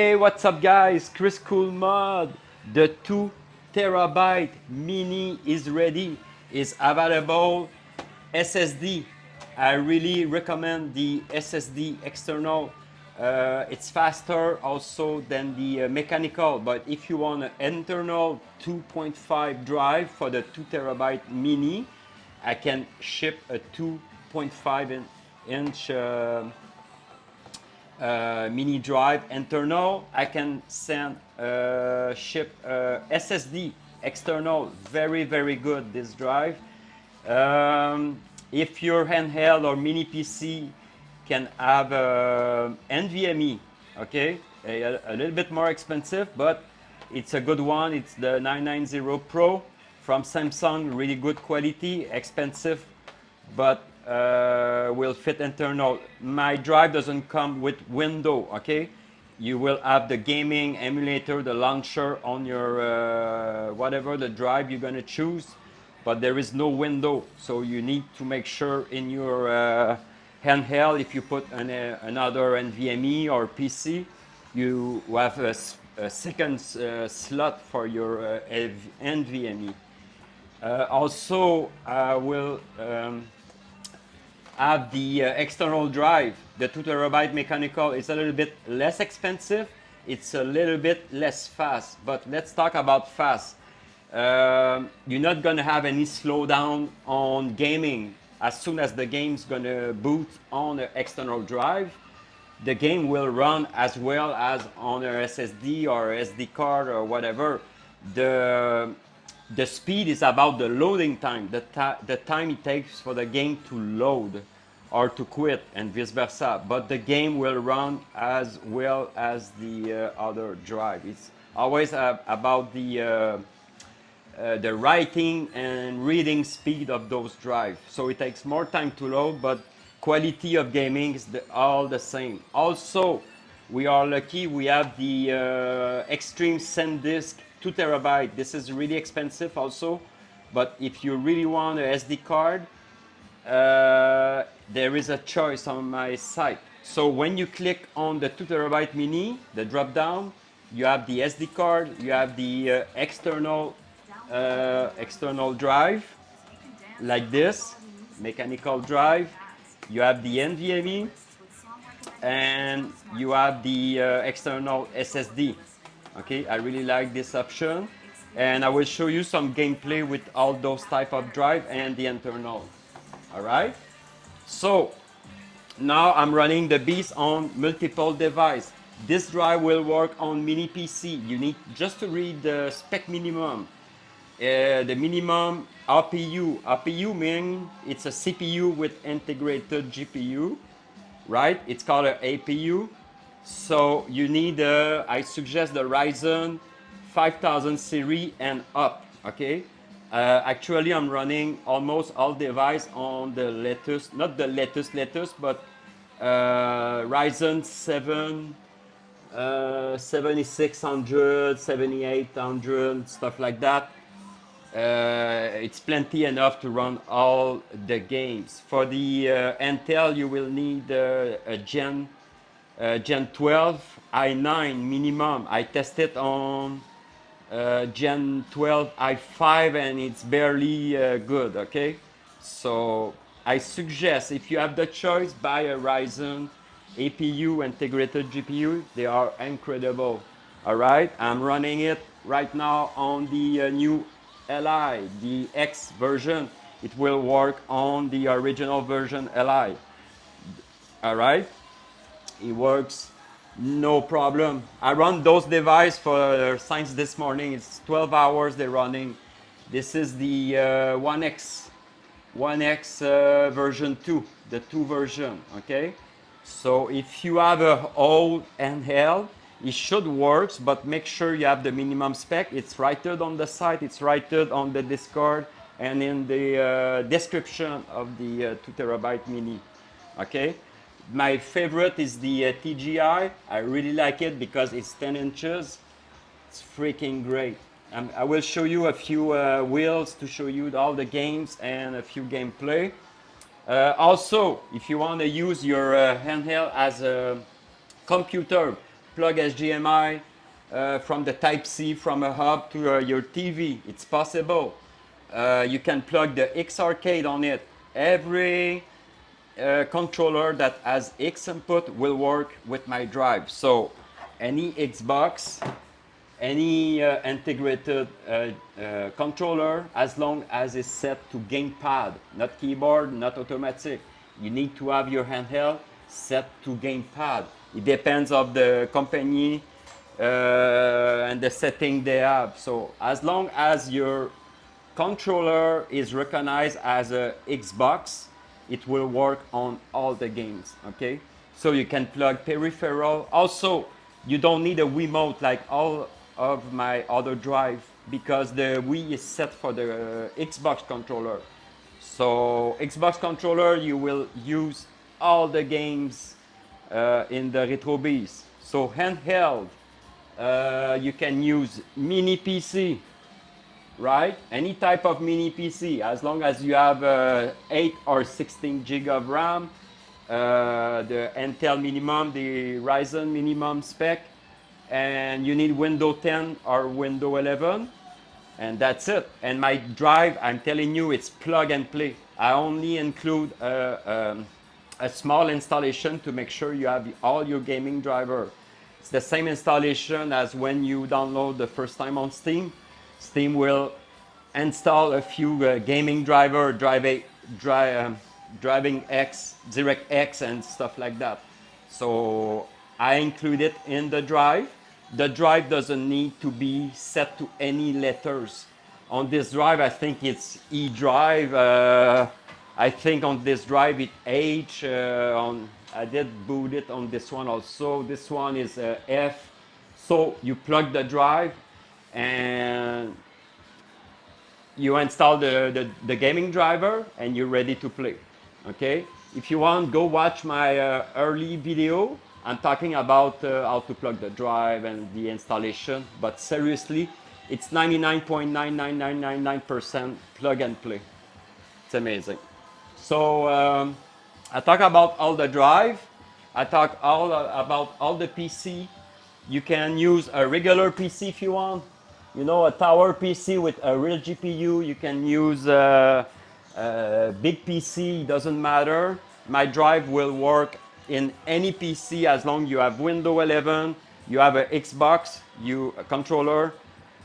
Hey, what's up guys? Kriscoolmod, the 2 TB mini is ready, is available. SSD, I really recommend the SSD external. It's faster also than the mechanical, but if you want an internal 2.5 drive for the 2 TB mini, I can ship a 2.5 inch mini drive internal. I can send ship SSD external. Very good this drive. If your handheld or mini PC can have NVMe, okay, a little bit more expensive, but it's a good one. It's the 990 Pro from Samsung. Really good quality, expensive, but will fit internal. My drive doesn't come with window, okay? You will have the gaming emulator, the launcher on your whatever the drive you're gonna choose, but there is no window. So you need to make sure in your handheld, if you put another NVMe or PC, you have a second slot for your NVMe. Also, I will have the external drive. The 2 TB mechanical is a little bit less expensive. It's a little bit less fast, but let's talk about fast. You're not gonna have any slowdown on gaming. As soon as the game's gonna boot on the external drive, the game will run as well as on a SSD or SD card or whatever. The speed is about the loading time, the time it takes for the game to load or to quit, and vice versa. But the game will run as well as the other drive. It's always about the writing and reading speed of those drives. So it takes more time to load, but quality of gaming is all the same. Also, we are lucky we have the Extreme SanDisk 2 TB. This is really expensive also, but if you really want a SD card, there is a choice on my site. So when you click on the 2 TB mini, the drop down, you have the SD card, you have the external drive, like this, mechanical drive. You have the NVMe, and you have the external SSD. Okay, I really like this option, and I will show you some gameplay with all those type of drive and the internal. All right, so now I'm running the Beast on multiple device. This drive will work on mini PC. You need just to read the spec minimum. The minimum RPU. RPU means it's a CPU with integrated GPU, right? It's called an APU. So you need, I suggest the Ryzen 5000 series and up, okay? Actually, I'm running almost all device on the latest, not the latest, but Ryzen 7, 7600, 7800, stuff like that. It's plenty enough to run all the games. For the Intel, you will need a Gen 12 i9 minimum. I tested on Gen 12 i5 and it's barely good, okay? So I suggest, if you have the choice, buy a Ryzen APU integrated GPU. They are incredible. All right, I'm running it right now on the new Li, the X version. It will work on the original version Li. All right, it works no problem. I run those devices for since this morning. It's 12 hours they're running. This is the One X version 2, the 2 version, okay? So if you have a old handheld, it should work, but make sure you have the minimum spec. It's rated on the site, it's rated on the Discord, and in the description of the 2 TB mini, okay? My favorite is the TGI. I really like it because it's 10 inches. It's freaking great. I will show you a few wheels to show you all the games and a few gameplay. Also, if you want to use your handheld as a computer, plug HDMI from the Type-C from a hub to your TV. It's possible. You can plug the X arcade on it. Every controller that has X input will work with my drive. So any Xbox, any integrated controller, as long as it's set to gamepad, not keyboard, not automatic. You need to have your handheld set to gamepad. It depends on the company and the setting they have. So as long as your controller is recognized as a Xbox, it will work on all the games, okay? So you can plug peripheral. Also, you don't need a Wiimote like all of my other drive because the Wii is set for the Xbox controller. So Xbox controller, you will use all the games in the RetroBeast. So handheld, you can use mini PC, right? Any type of mini PC, as long as you have 8 or 16 gig of RAM, the Intel minimum, the Ryzen minimum spec, and you need Windows 10 or Windows 11, and that's it. And my drive, I'm telling you, it's plug and play. I only include a small installation to make sure you have all your gaming driver. It's the same installation as when you download the first time on Steam. Steam will install a few gaming driver, driving X, DirectX, and stuff like that. So I include it in the drive. The drive doesn't need to be set to any letters. On this drive, I think it's E drive. I think on this drive it H. I did boot it on this one also. This one is F. So you plug the drive and you install the gaming driver and you're ready to play. Okay? If you want, go watch my early video. I'm talking about how to plug the drive and the installation, but seriously, it's 99.99999% plug and play. It's amazing. So I talk about all the drive. I talk about all the PC. You can use a regular PC if you want. You know, a tower PC with a real GPU. You can use a big PC, doesn't matter. My drive will work in any PC as long as you have Windows 11, you have an Xbox, a controller,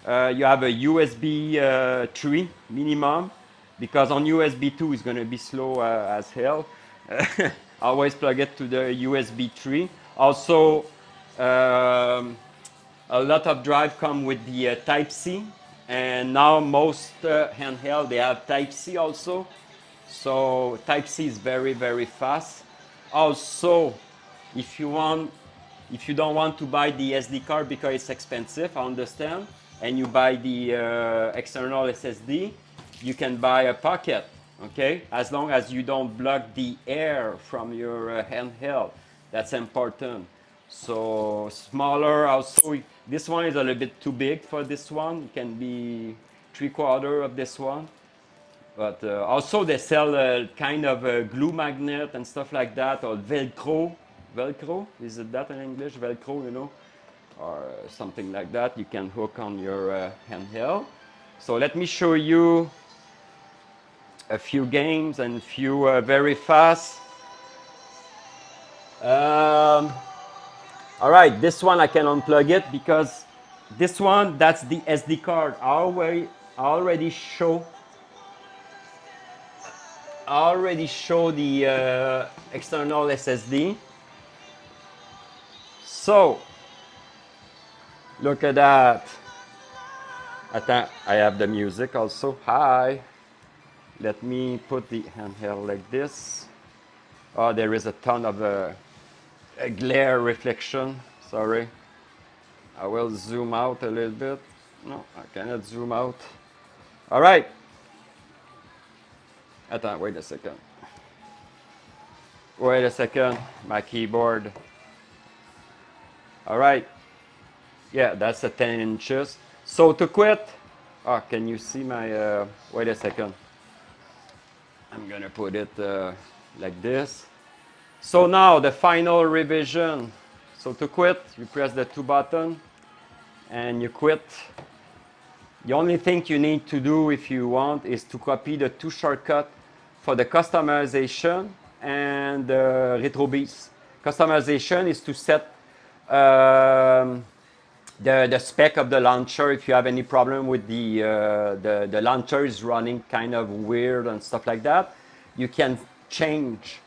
you have a USB 3 minimum, because on USB 2 it's going to be slow as hell. Always plug it to the USB 3. Also, a lot of drive come with the Type-C, and now most handheld they have Type-C also. So Type-C is very, very fast. Also, if you don't want to buy the SD card because it's expensive, I understand, and you buy the external SSD, you can buy a pocket, okay? As long as you don't block the air from your handheld, that's important. So smaller also, this one is a little bit too big for this one. It can be 3/4 of this one. But also they sell kind of a glue magnet and stuff like that, or Velcro. Velcro, is it that in English? Velcro, you know, or something like that. You can hook on your handheld. So let me show you a few games and a few very fast. All right, this one I can unplug it because this one, that's the SD card. I already show the external SSD. So look at that. I have the music also. Hi. Let me put the handheld like this. Oh, there is a ton of a glare reflection. Sorry. I will zoom out a little bit. No, I cannot zoom out. All right. Attends, wait a second. Wait a second. My keyboard. All right. Yeah, that's a 10 inches. So to quit, can you see my, wait a second. I'm gonna put it like this. So now the final revision. So to quit, you press the 2 button and you quit. The only thing you need to do if you want is to copy the 2 shortcuts for the customization and the RetroBeast. Customization is to set the spec of the launcher. If you have any problem with the launcher is running kind of weird and stuff like that, you can change.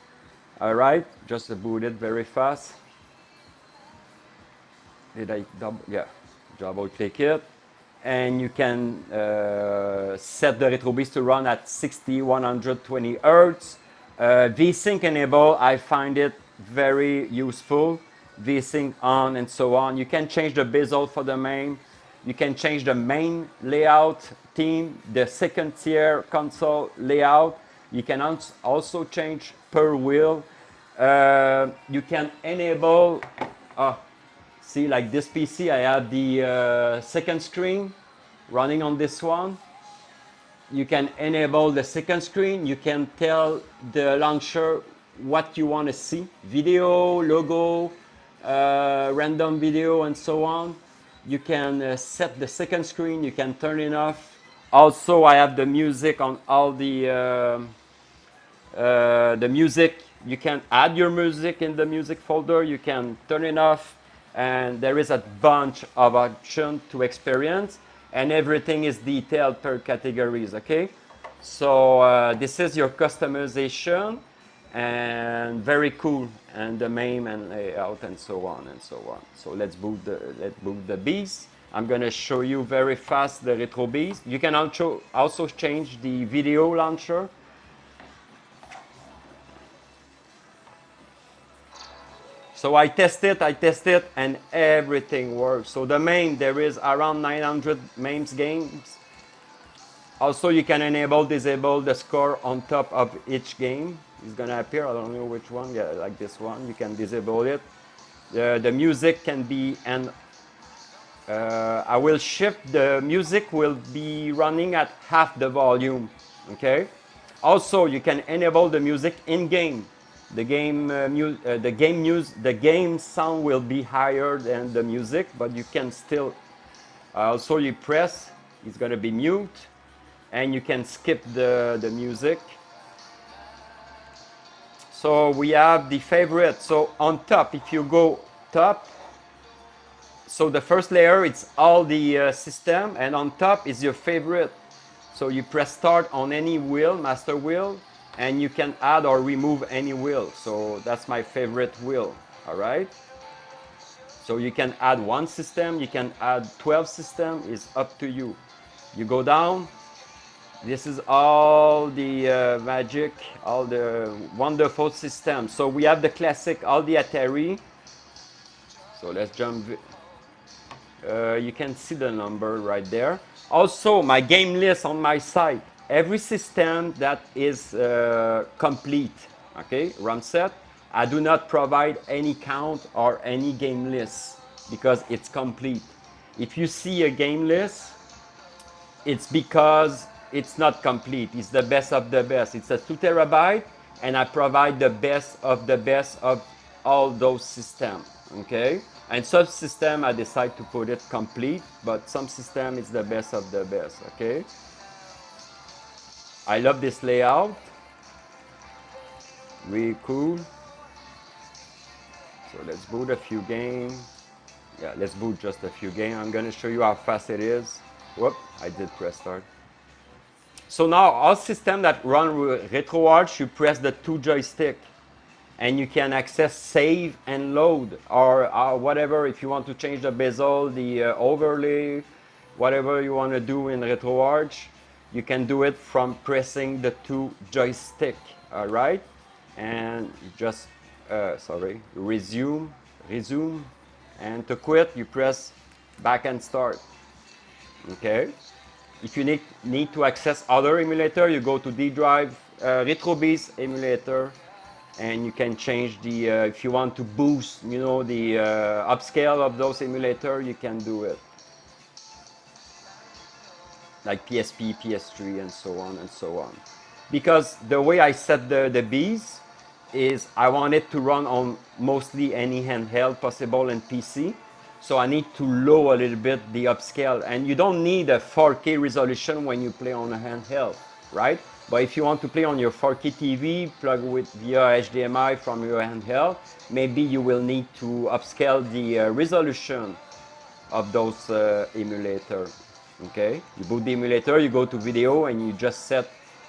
All right, just boot it very fast. Did I double? Yeah, double click it. And you can set the RetroBeast to run at 60, 120 Hertz. VSync enable, I find it very useful. VSync on and so on. You can change the bezel for the MAME. You can change the main layout theme, the second tier console layout. You can also change per wheel. You can enable, see, like this PC, I have the second screen running on this one. You can enable the second screen. You can tell the launcher what you want to see. Video, logo, random video, and so on. You can set the second screen. You can turn it off. Also, I have the music on all the music. You can add your music in the music folder. You can turn it off. And there is a bunch of options to experience, and everything is detailed per categories, okay? So this is your customization, and very cool, and the MAME and layout and so on and so on. So let's boot the Beast. I'm gonna show you very fast the RetroBeast. You can also change the video launcher. So I test it, and everything works. So the MAME, there is around 900 MAMEs games. Also, you can enable, disable the score on top of each game. It's gonna appear, I don't know which one, yeah, like this one. You can disable it. The music can be, and I will shift, the music will be running at half the volume, okay? Also, you can enable the music in-game. The game sound will be higher than the music, but you can still also you press, it's going to be mute, and you can skip the music. So we have the favorite. So on top, if you go top, so the first layer, it's all the system, and on top is your favorite. So you press start on any wheel, master wheel, and you can add or remove any wheel. So that's my favorite wheel, all right? So you can add 1 system, you can add 12 system, it's up to you. You go down, this is all the magic, all the wonderful systems. So we have the classic, all the Atari. So let's jump, you can see the number right there. Also, my game list on my site. Every system that is complete, okay, run set, I do not provide any count or any game list because it's complete. If you see a game list, it's because it's not complete. It's the best of the best. It's a 2 terabyte, and I provide the best of all those systems, okay? And some system I decide to put it complete, but some system is the best of the best, okay? I love this layout. Really cool. So let's boot a few games. Yeah, let's boot just a few games. I'm gonna show you how fast it is. Whoop, I did press start. So now all systems that run with RetroArch, you press the 2 joystick, and you can access save and load, or whatever. If you want to change the bezel, the overlay, whatever you want to do in RetroArch, you can do it from pressing the 2 joystick, all right? And just, resume, and to quit, you press back and start, okay? If you need to access other emulator, you go to D drive, RetroBeast emulator, and you can change the, if you want to boost, you know, the upscale of those emulator, you can do it. Like PSP, PS3, and so on and so on. Because the way I set the Beast, is I want it to run on mostly any handheld possible and PC. So I need to lower a little bit the upscale, and you don't need a 4K resolution when you play on a handheld, right? But if you want to play on your 4K TV, plug with via HDMI from your handheld, maybe you will need to upscale the resolution of those emulator. Okay, you boot the emulator, you go to video, and you just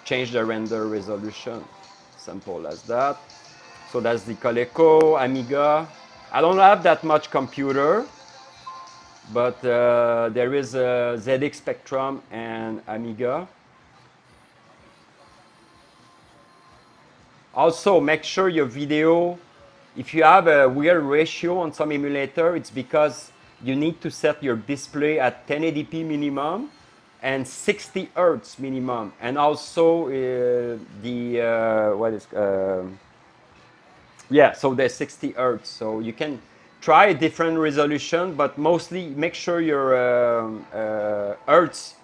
change the render resolution. Simple as that. So that's the Coleco, Amiga. I don't have that much computer, but there is a ZX Spectrum and Amiga. Also, make sure your video, if you have a weird ratio on some emulator, it's because you need to set your display at 1080p minimum and 60 Hertz minimum. And also so there's 60 Hertz. So you can try a different resolution, but mostly make sure your Hertz,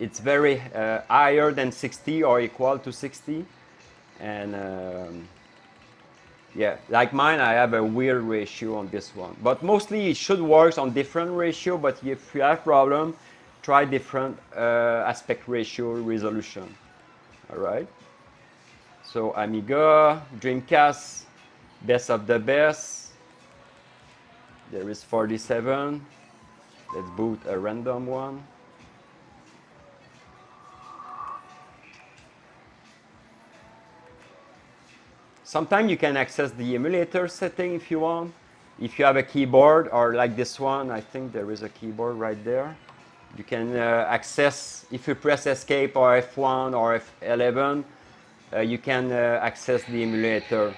it's very higher than 60 or equal to 60. And yeah, like mine, I have a weird ratio on this one. But mostly it should work on different ratio, but if you have problem, try different aspect ratio resolution. All right. So Amiga, Dreamcast, best of the best. There is 47. Let's boot a random one. Sometimes you can access the emulator setting if you want. If you have a keyboard, or like this one, I think there is a keyboard right there. You can access, if you press escape or F1 or F11, you can access the emulator.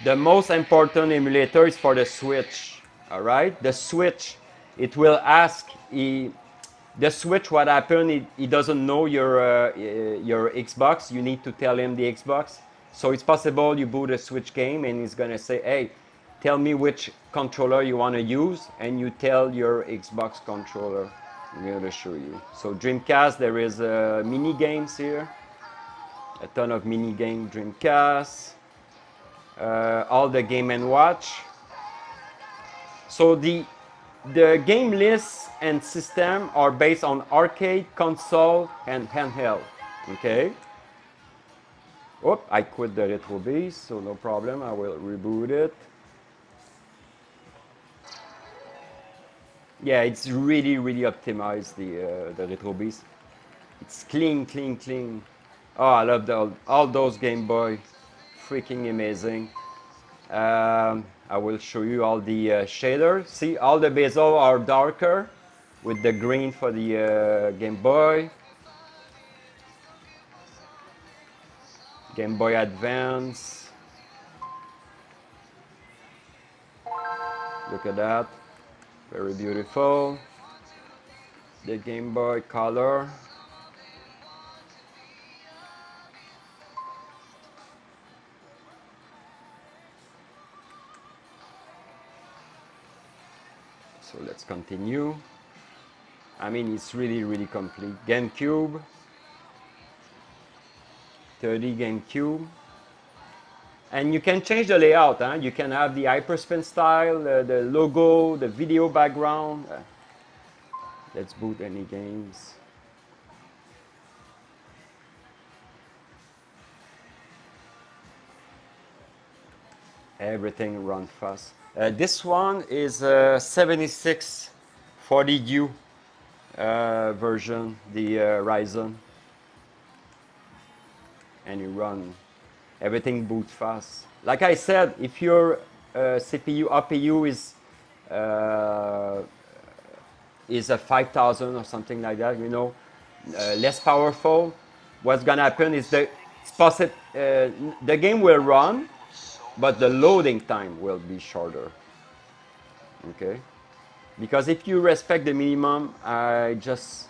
The most important emulator is for the Switch, all right? The Switch, it will ask, the Switch, what happened, it doesn't know your Xbox. You need to tell him the Xbox. So it's possible you boot a Switch game and it's gonna say, hey, tell me which controller you wanna use, and you tell your Xbox controller. I'm gonna show you. So Dreamcast, there is mini games here. A ton of mini game Dreamcast. All the Game & Watch. So the game lists and system are based on arcade, console, and handheld. Okay. Oh, I quit the RetroBeast, so no problem. I will reboot it. Yeah, it's really, really optimized, the RetroBeast. It's clean, clean, clean. Oh, I love all those Game Boy. Freaking amazing. I will show you all the shaders. See, all the bezel are darker with the green for the Game Boy. Game Boy Advance. Look at that. Very beautiful. The Game Boy Color. So let's continue. I mean, it's really, really complete. GameCube. 30 GameCube. And you can change the layout. Huh? You can have the Hyperspin style, the logo, the video background. Let's boot any games. Everything runs fast. This one is a 7640U version, the Ryzen. And you run, everything boots fast. Like I said, if your CPU, APU is a 5000 or something like that, you know, less powerful, what's gonna happen is the game will run, but the loading time will be shorter. Okay, because if you respect the minimum I just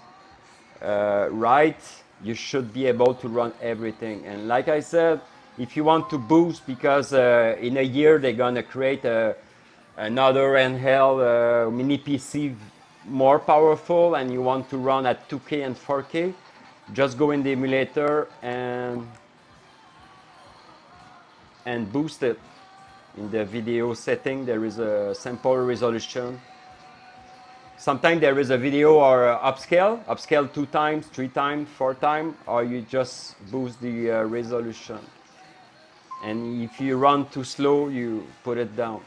write, you should be able to run everything. And like I said, if you want to boost, because in a year they're gonna create another handheld mini PC more powerful, and you want to run at 2K and 4K, just go in the emulator and and boost it. In the video setting, there is a sample resolution. Sometimes there is a video or upscale 2 times, 3 times, 4 times, or you just boost the resolution. And if you run too slow, you put it down.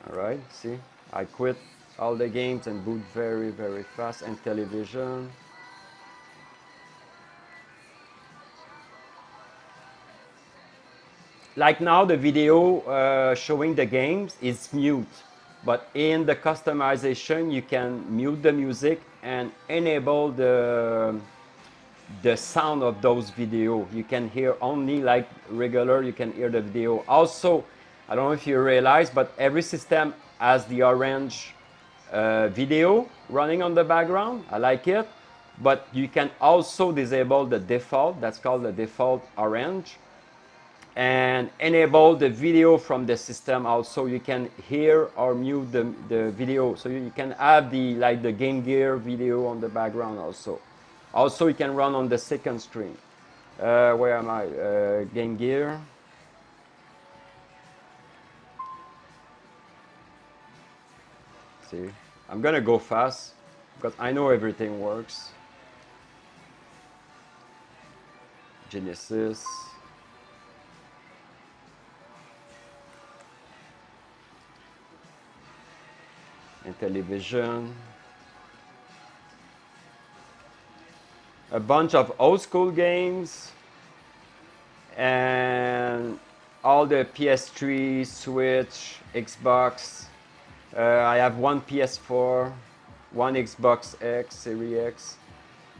All right, see, I quit all the games and boot very, very fast. And television. Like now, the video showing the games is mute. But in the customization, you can mute the music and enable the sound of those video. You can hear only like regular, you can hear the video. Also, I don't know if you realize, but every system has the orange video running on the background. I like it. But you can also disable the default, that's called the default orange, and enable the video from the system. Also you can hear or mute the video, so you can have the like the Game Gear video on the background. Also you can run on the second screen. Where am I? Game Gear. See, I'm gonna go fast because I know everything works. Genesis. And television. A bunch of old school games and all the PS3, Switch, Xbox. I have one PS4, one Xbox X, Series X.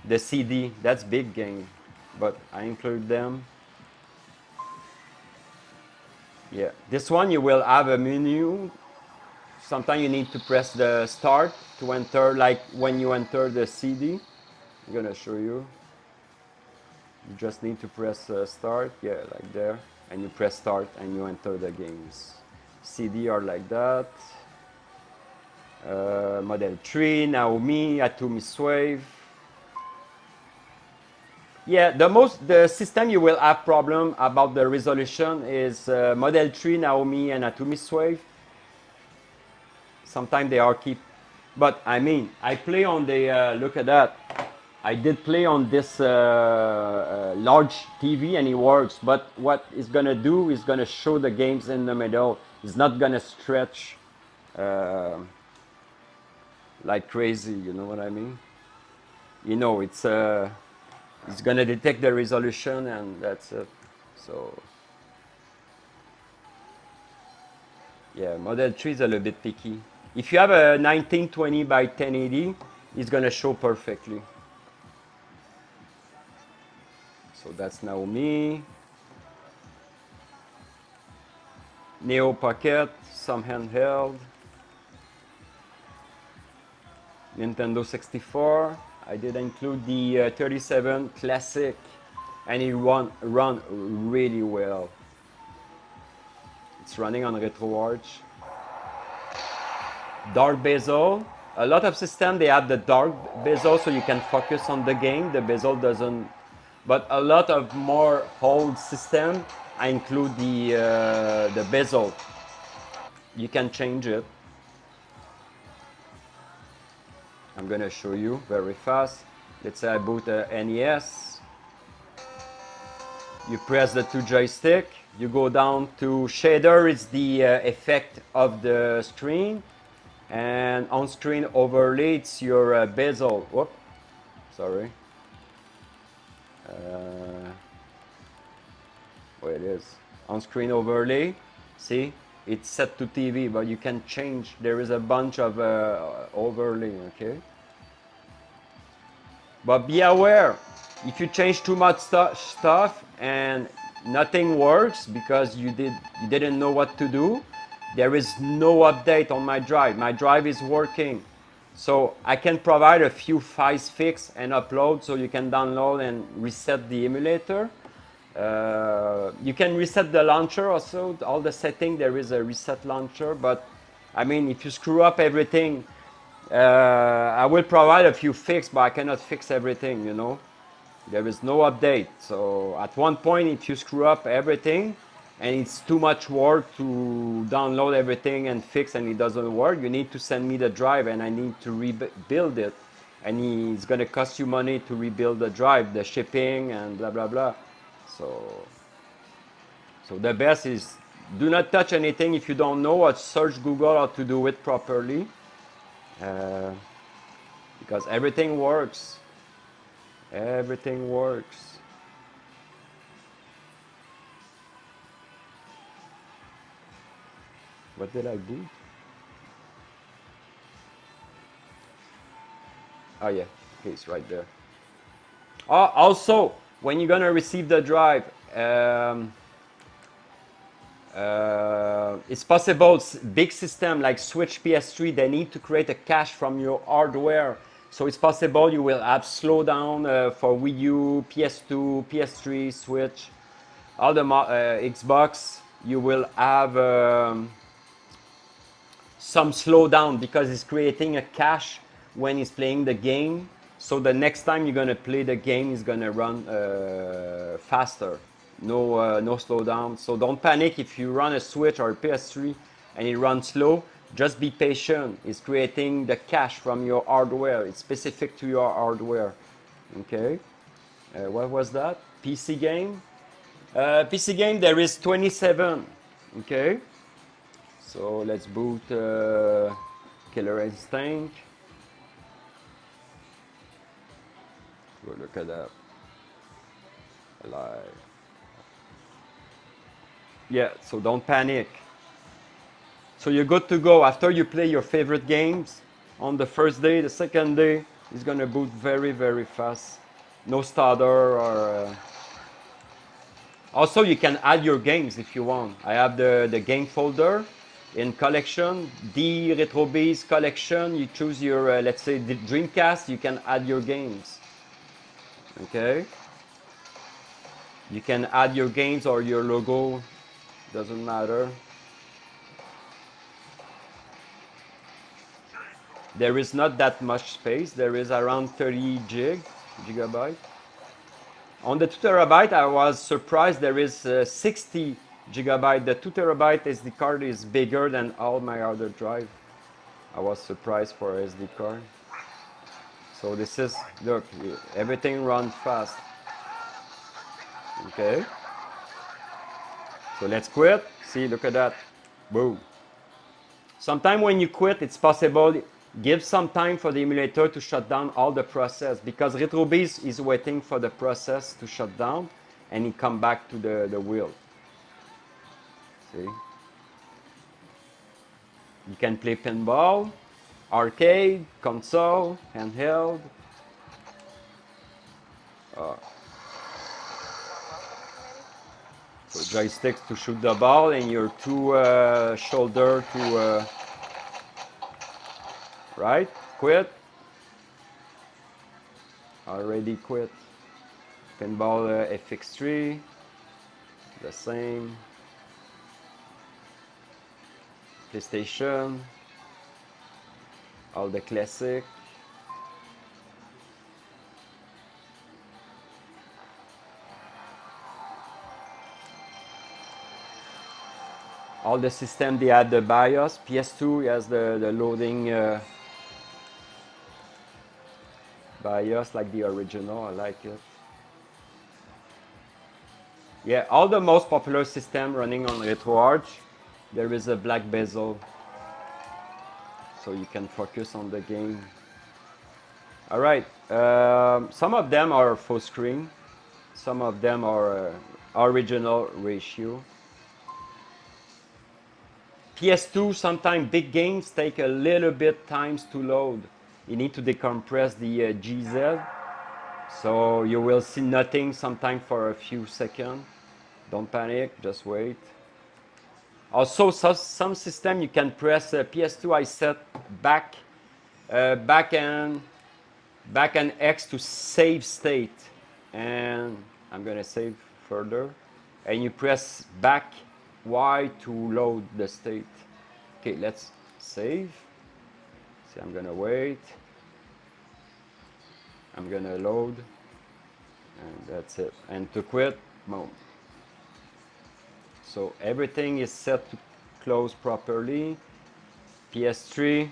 The CD, that's big game, but I include them. Yeah, this one you will have a menu. Sometimes you need to press the start to enter, like when you enter the CD. I'm gonna show you. You just need to press start, yeah, like there, and you press start and you enter the games. CD are like that. Model 3, Naomi, Atumi Swave. Yeah, the system you will have problem about the resolution is Model 3, Naomi, and Atumi Swave. Sometimes they are keep, but I mean, I play on the, look at that. I did play on this large TV and it works, but what it's gonna do is gonna show the games in the middle. It's not gonna stretch like crazy, you know what I mean? You know, it's gonna detect the resolution and that's it. So yeah, Model 3 is a little bit picky. If you have a 1920 by 1080, it's gonna show perfectly. So that's Naomi. Neo Pocket, some handheld. Nintendo 64. I did include the 37 Classic, and it run really well. It's running on RetroArch. Dark bezel. A lot of systems they have the dark bezel so you can focus on the game. The bezel doesn't. But a lot of more old system, I include the bezel. You can change it. I'm gonna show you very fast. Let's say I boot a NES. You press the 2 joystick. You go down to shader. It's the effect of the screen. And on screen overlay, it's your bezel. Whoop, sorry. Where it is. On screen overlay, see, it's set to TV, but you can change. There is a bunch of overlay, okay? But be aware, if you change too much stuff and nothing works because you didn't know what to do, there is no update on my drive. My drive is working. So I can provide a few files fix and upload so you can download and reset the emulator. You can reset the launcher also, all the setting, there is a reset launcher, but I mean, if you screw up everything, I will provide a few fix, but I cannot fix everything, you know. There is no update. So at one point, if you screw up everything, and it's too much work to download everything and fix, and it doesn't work, you need to send me the drive and I need to rebuild it, and it's going to cost you money to rebuild the drive, the shipping and blah blah blah. So the best is do not touch anything if you don't know, or search Google how to do it properly, uh, because everything works. Everything works. What did I do? Oh yeah, okay, it's right there. Also, when you're gonna receive the drive, it's possible big system like Switch, PS3, they need to create a cache from your hardware. So it's possible you will have slowdown for Wii U, PS2, PS3, Switch, all the Xbox. You will have some slowdown because it's creating a cache when it's playing the game. So the next time you're gonna play the game, it's gonna run faster. No slowdown. So don't panic if you run a Switch or a PS3 and it runs slow. Just be patient. It's creating the cache from your hardware. It's specific to your hardware. Okay. What was that? PC game. PC game. There is 27. Okay. So let's boot Killer Instinct. We'll look at that. Live. Yeah, so don't panic. So you're good to go. After you play your favorite games on the first day, the second day, it's gonna boot very, very fast. No stutter or... Also, you can add your games if you want. I have the game folder in collection, the RetroBeast collection. You choose your, let's say, the Dreamcast, you can add your games. Okay? You can add your games or your logo, doesn't matter. There is not that much space. There is around 30 gigabyte. On the 2 terabyte, I was surprised there is 60 gigabyte. The 2 terabyte SD card is bigger than all my other drive. I was surprised for SD card. So this is, look, everything runs fast. Okay. So let's quit. See, look at that. Boom. Sometimes when you quit, it's possible, give some time for the emulator to shut down all the process, because RetroBeast is waiting for the process to shut down and it come back to the wheel. See? You can play pinball, arcade, console, handheld. So joysticks to shoot the ball and your two shoulder to, right? Quit. Already quit. Pinball FX3, the same. PlayStation, all the classic. All the system, they had the BIOS. PS2 has the loading BIOS like the original. I like it. Yeah, all the most popular system running on RetroArch, there is a black bezel, so you can focus on the game. All right, some of them are full screen, some of them are original ratio. PS2, sometimes big games take a little bit times to load. You need to decompress the GZ, so you will see nothing sometime for a few seconds. Don't panic, just wait. Also, some system you can press PS2. I set back and X to save state, and I'm gonna save further. And you press back Y to load the state. Okay, let's save. See, I'm gonna wait. I'm gonna load, and that's it. And to quit, boom. So everything is set to close properly. PS3.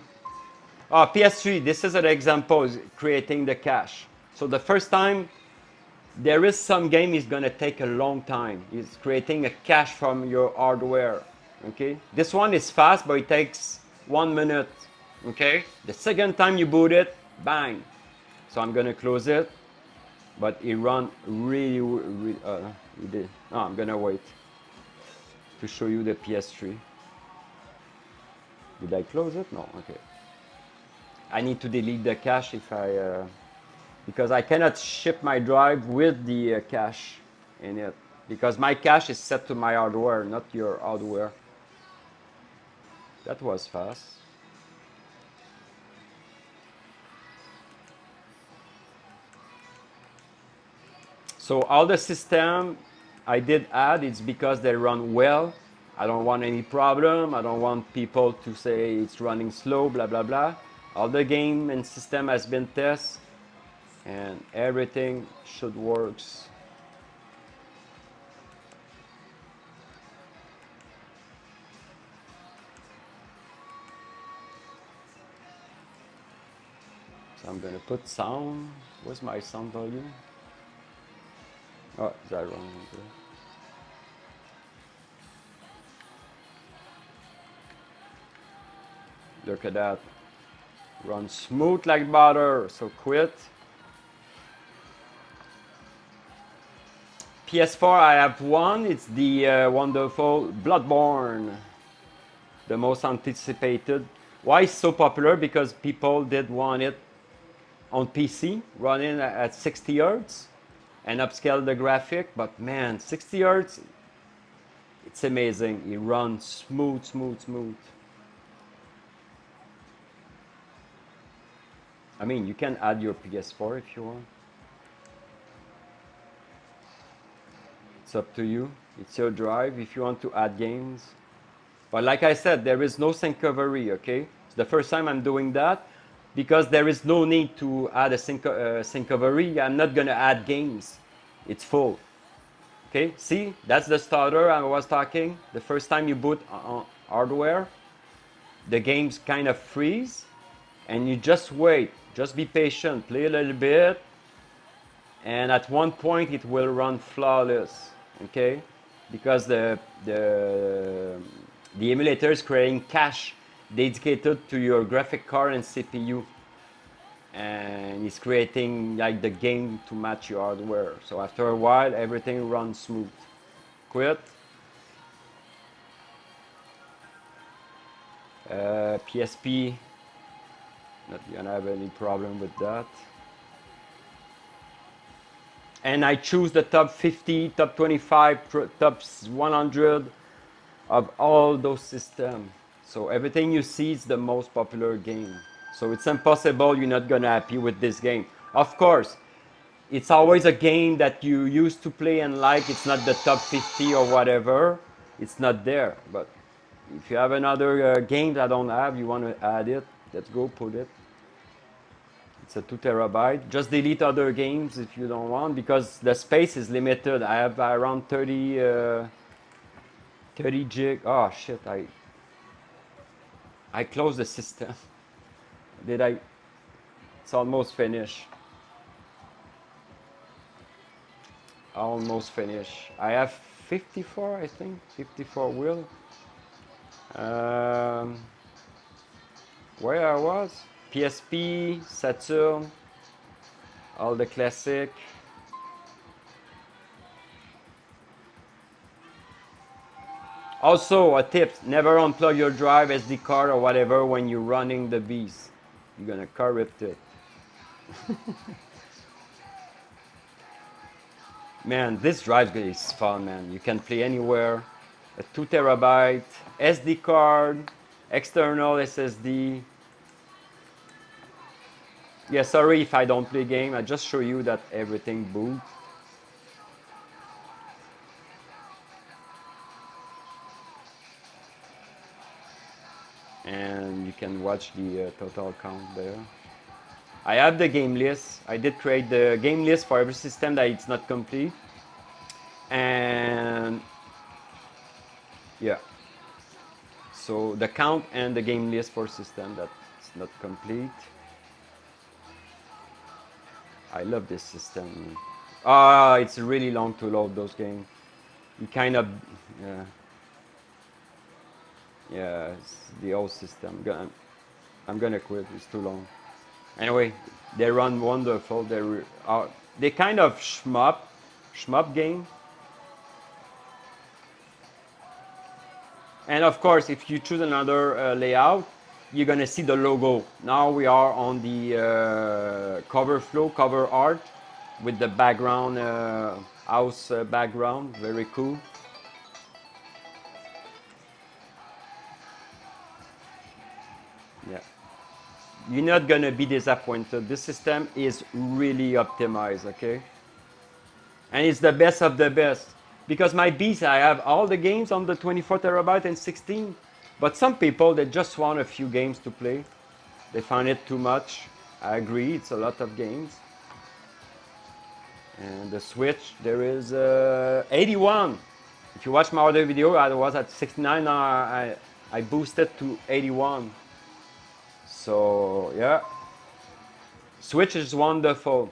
Oh, PS3, this is an example, is creating the cache. So the first time, there is some game is gonna take a long time. It's creating a cache from your hardware, okay? This one is fast, but it takes 1 minute, okay? The second time you boot it, bang. So I'm gonna close it, but it run really, no, I'm gonna wait to show you the PS3. Did I close it? No, okay. I need to delete the cache if I, because I cannot ship my drive with the cache in it, because my cache is set to my hardware, not your hardware. That was fast. So all the system I did add, it's because they run well. I don't want any problem. I don't want people to say it's running slow, blah, blah, blah. All the game and system has been tested, and everything should work. So I'm gonna put sound. Where's my sound volume? Oh, is that wrong? Okay. Look at that. Run smooth like butter. So quit. PS4, I have one. It's the wonderful Bloodborne. The most anticipated. Why it's so popular? Because people did want it on PC, running at 60 Hz and upscale the graphic. But man, 60 Hz, it's amazing. It runs smooth, smooth, smooth. I mean, you can add your PS4 if you want. It's up to you. It's your drive if you want to add games. But like I said, there is no sync recovery, okay? It's the first time I'm doing that because there is no need to add a sync recovery. I'm not gonna add games. It's full. Okay, see, that's the starter I was talking. The first time you boot on hardware, the games kind of freeze and you just wait. Just be patient, play a little bit, and at one point it will run flawless, okay? Because the emulator is creating cache dedicated to your graphic card and CPU, and it's creating like the game to match your hardware. So after a while, everything runs smooth. Quit. PSP, not gonna have any problem with that. And I choose the top 50, top 25, top 100 of all those systems. So everything you see is the most popular game. So it's impossible you're not gonna happy with this game. Of course, it's always a game that you used to play and like. It's not the top 50 or whatever. It's not there. But if you have another game that I don't have, you want to add it, let's go put it. It's a 2 terabyte. Just delete other games if you don't want, because the space is limited. I have around 30 gig. Oh shit, I closed the system. Did I? It's almost finished. Almost finished. I have 54, I think. 54 wheel. Where I was? PSP, Saturn, all the classic. Also, a tip, never unplug your drive, SD card or whatever when you're running the beast. You're gonna corrupt it. Man, this drive is fun, man. You can play anywhere. A 2 terabyte, SD card, external SSD. Yeah, sorry if I don't play game. I just show you that everything boots. And you can watch the total count there. I have the game list. I did create the game list for every system that it's not complete. And Yeah. So the count and the game list for system, that's not complete. I love this system. Ah, it's really long to load those games. You kind of, yeah, yeah, it's the old system. I'm gonna quit. It's too long. Anyway, they run wonderful. They kind of shmup game. And of course, if you choose another layout, you're gonna see the logo. Now we are on the cover flow, cover art with the background, house background. Very cool. Yeah. You're not gonna be disappointed. This system is really optimized, okay? And it's the best of the best. Because my beast, I have all the games on the 24 terabyte and 16. But some people, they just want a few games to play. They find it too much. I agree, it's a lot of games. And the Switch, there is 81. If you watch my other video, I was at 69, now I boosted to 81. So yeah, Switch is wonderful.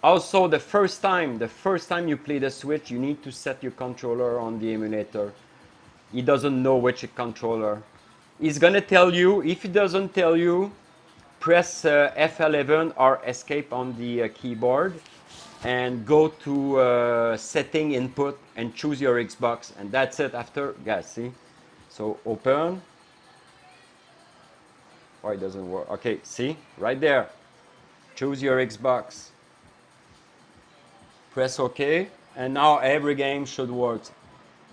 Also, the first time you play the Switch, you need to set your controller on the emulator. He doesn't know which controller. He's gonna tell you. If he doesn't tell you, press F11 or escape on the keyboard and go to setting input and choose your Xbox, and that's it. After, guys, see? So open. Oh, it doesn't work. Okay, see? Right there. Choose your Xbox. Press OK, and now every game should work.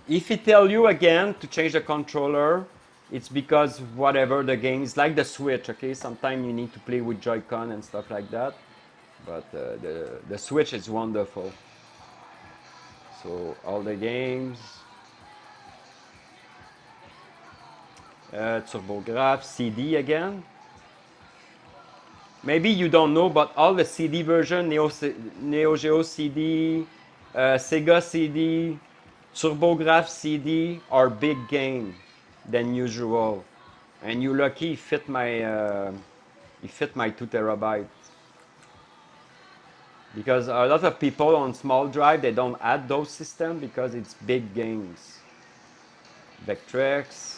If it tells you again to change the controller, it's because whatever the game is, like the Switch, okay? Sometimes you need to play with Joy-Con and stuff like that. But the Switch is wonderful. So all the games. TurboGrafx, CD again. Maybe you don't know, but all the CD version, Neo Geo CD, Sega CD, TurboGrafx CD are big game than usual. And you're lucky it fit my 2 terabyte. Because a lot of people on small drive, they don't add those systems because it's big games. Vectrex.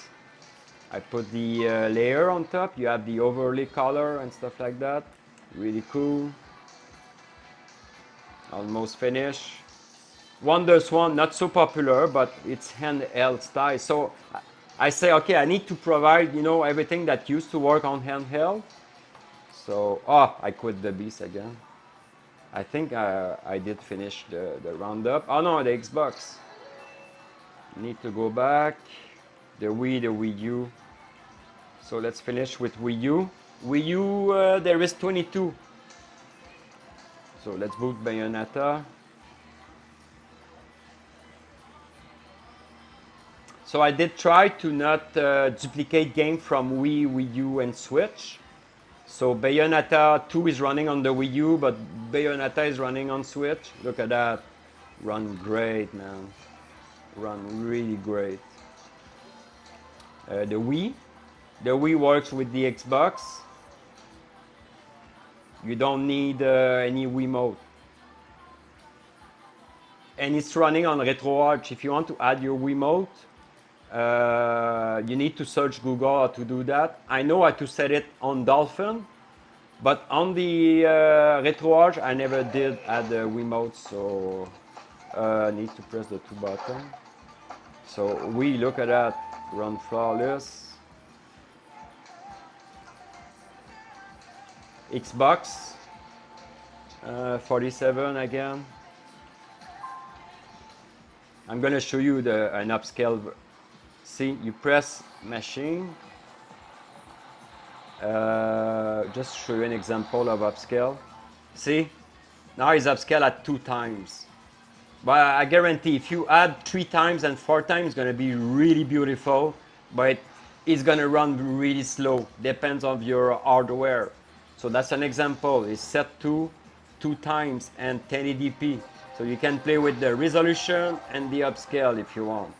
I put the layer on top. You have the overlay color and stuff like that. Really cool. Almost finished. WonderSwan, not so popular, but it's handheld style. So I say, okay, I need to provide, everything that used to work on handheld. So, I quit the beast again. I think I did finish the roundup. Oh no, the Xbox. Need to go back. The Wii U. So let's finish with Wii U. Wii U, there is 22. So let's boot Bayonetta. So I did try to not duplicate game from Wii U, and Switch. So Bayonetta 2 is running on the Wii U, but Bayonetta is running on Switch. Look at that. Run great, man. Run really great. The Wii works with the Xbox. You don't need any Wiimote. And it's running on RetroArch. If you want to add your Wiimote, you need to search Google to do that. I know how to set it on Dolphin, but on the RetroArch, I never did add the Wiimote, so I need to press the 2 buttons. So look at that, run flawless. Xbox, 47 again. I'm gonna show you an upscale. See, you press machine. Just show you an example of upscale. See, now it's upscale at 2 times. But I guarantee if you add 3 times and 4 times, it's gonna be really beautiful. But it's gonna run really slow. Depends on your hardware. So that's an example. It's set to 2 times and 1080p. So you can play with the resolution and the upscale if you want.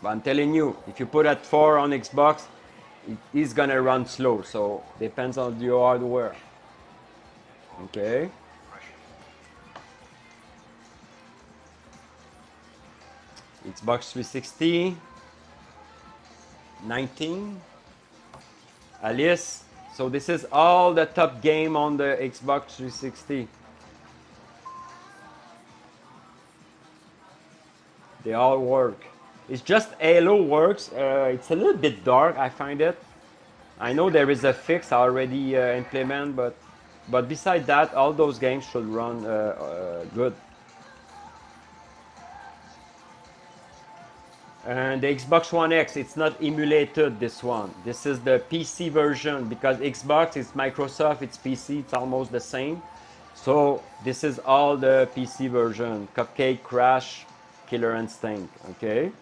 But I'm telling you, if you put at 4 on Xbox, it is gonna run slow. So depends on your hardware. Okay. Xbox 360, 19. Alice. So this is all the top game on the Xbox 360. They all work. It's just Halo works. It's a little bit dark, I find it. I know there is a fix already implemented, but beside that, all those games should run good. And the Xbox One X, it's not emulated, this one. This is the PC version, because Xbox is Microsoft, it's PC, it's almost the same. So this is all the PC version. Cupcake, Crash, Killer Instinct, okay?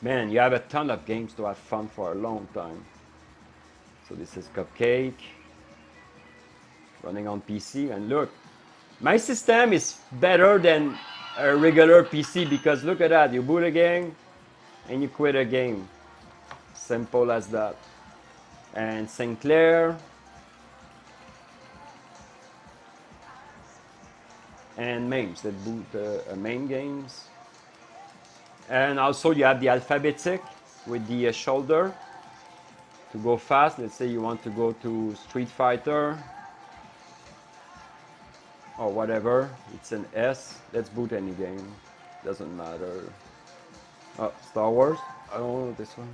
Man, you have a ton of games to have fun for a long time. So this is Cupcake, running on PC, and look, my system is better than a regular PC, because look at that, you boot a game and you quit a game. Simple as that. And Sinclair and MAME that boot MAME games. And also you have the alphabetic with the shoulder to go fast. Let's say you want to go to Street Fighter or whatever. It's an S. Let's boot any game. Doesn't matter. Oh, Star Wars. I don't know this one.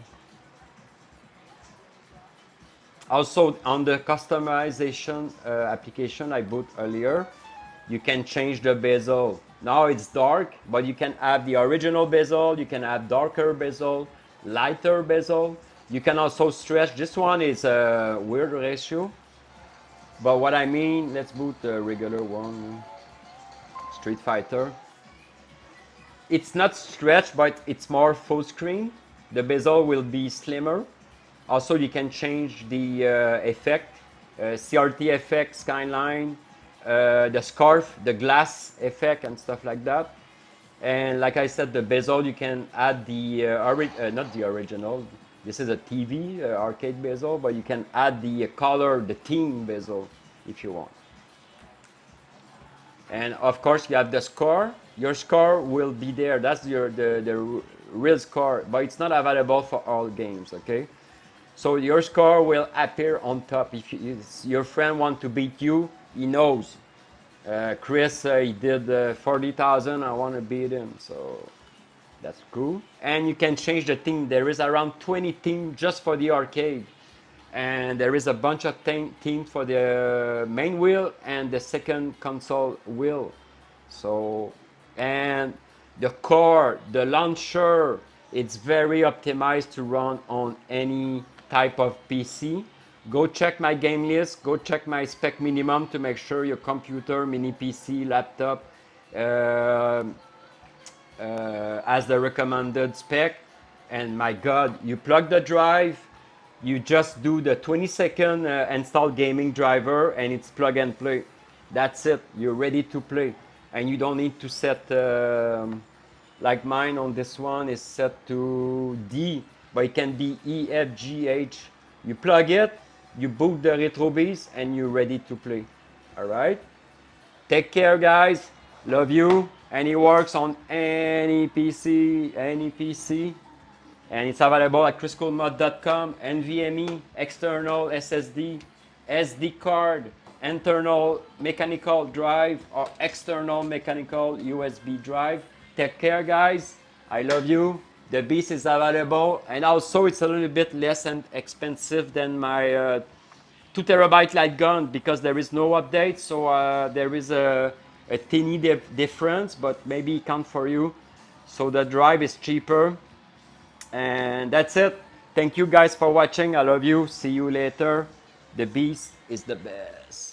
Also on the customization application I boot earlier, you can change the bezel. Now it's dark, but you can have the original bezel, you can have darker bezel, lighter bezel. You can also stretch. This one is a weird ratio, but what I mean, let's boot the regular one, Street Fighter. It's not stretched, but it's more full screen. The bezel will be slimmer. Also, you can change the effect, CRT effect, skyline, the scarf, the glass effect, and stuff like that. And like I said, the bezel, you can add the, not the original, this is a TV arcade bezel, but you can add the color, the theme bezel, if you want. And of course, you have the score. Your score will be there. That's the real score, but it's not available for all games, okay? So your score will appear on top. If your friend wants to beat you, he knows. Chris, he did 40,000, I want to beat him. So that's cool. And you can change the theme. There is around 20 themes just for the arcade. And there is a bunch of themes for the main wheel and the second console wheel. So, and the core, the launcher, it's very optimized to run on any type of PC. Go check my game list, go check my spec minimum to make sure your computer, mini PC, laptop has the recommended spec. And my God, you plug the drive, you just do the 20-second install gaming driver and it's plug and play. That's it, you're ready to play. And you don't need to set, like mine on this one is set to D, but it can be E, F, G, H. You plug it, you boot the RetroBeast, and you're ready to play. All right? Take care, guys. Love you. And it works on any PC, And it's available at Kriscoolmod.com, NVMe, external SSD, SD card, internal mechanical drive, or external mechanical USB drive. Take care, guys. I love you. The Beast is available, and also it's a little bit less expensive than my 2 terabyte light gun because there is no update. So there is a teeny difference, but maybe it counts for you. So the drive is cheaper. And that's it. Thank you guys for watching. I love you. See you later. The Beast is the best.